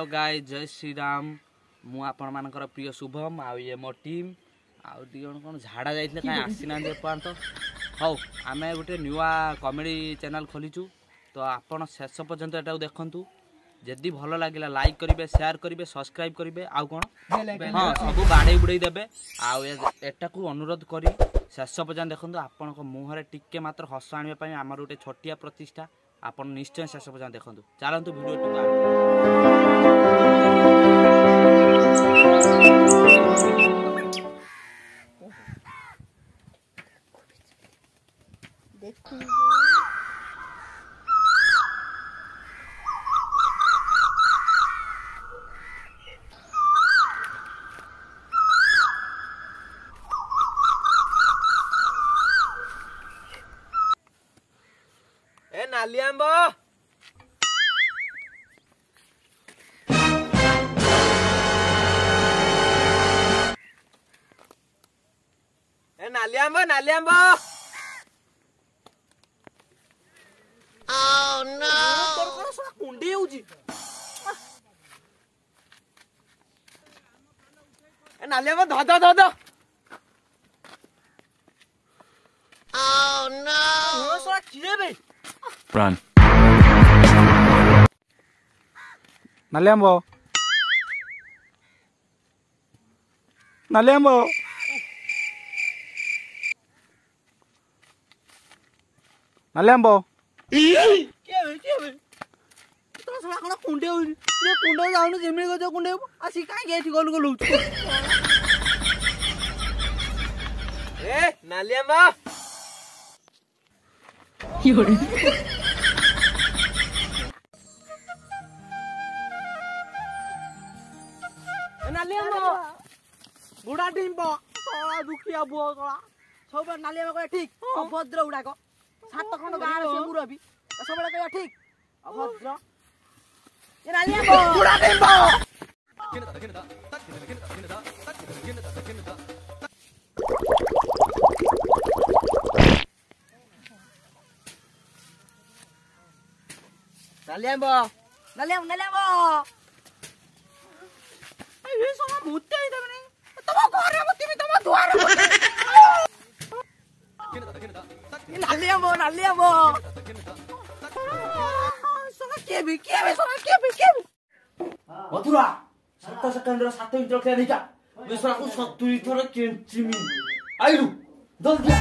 Hello गाय जय श्री राम मु आपण मानकर प्रिय शुभम आ ये मो टीम आ दी जण कोन झाड़ा जाइतले काई आसीना दे पांत हौ आमे गोटे नुवा कॉमेडी चैनल खोलीचु तो आपण शेष पर्यंत एटा देखंतु जदी भलो लागिला लाइक करिवे शेयर करिवे सब्सक्राइब करिवे आ कोन हां सब बाडे बुडे देबे आ एटा को अनुरोध करी शेष पर्यंत देखंतु आपण को मुंह रे टिके मात्र हस आनिबे पई हमर गोटे छोटिया प्रतिष्ठा आपण निश्चय शेष पर्यंत देखंतु चलंतु वीडियो ए नालियाम्बो ए नालियाम्बो नालियाम्बो ओह नो तोर कोन सा कुंडी होउची ए नालियाम्बो ध ध ध ध ओह नो ओ सा किए बे Run. Naliambo. Naliambo. Naliambo. के तो सला कोन कुंडे हो ये कुंडे जाउनु जेमि गजो कुंडे आसी काई गेठी गलु गलु ए नालियाम्बो योरे नालियाम्बो बुढ़ा टिम्बो सला दुखिया बुआ कला सब नालियाम्बो कहे ठीक अभद्र उडाक सात खंड गां रे मुरबी सब कहे ठीक अभद्र ए नालियाम्बो बुढ़ा टिम्बो नालियाम्बो नालियाम्बो नालियाम्बो ए सला मुते देबने तम घरे मतिबी तम द्वार नालियाम्बो नालियाम्बो सला केबी मथुरा 7 सेकंड रो 7 इंच रखले निका बेसरा को 70 थोर केंचिमी आइलु जल्दी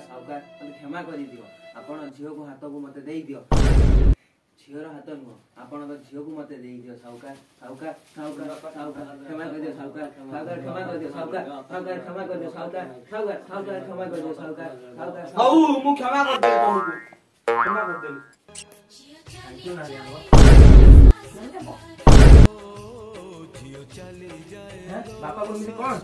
साउकार क्षमा कर दियो आपण झियो को हाथ को मते देई दियो झियो रो हाथ नु आपण तो झियो को मते देई दियो साउकार क्षमा कर दियो साउकार क्षमा कर दियो साउकार क्षमा कर दियो साउकार क्षमा कर दियो साउकार हौ मु क्षमा कर दियो तुमको क्षमा कर दियो थैंक यू नालियाम्बो झियो चली जाए बापा बोलनी कोन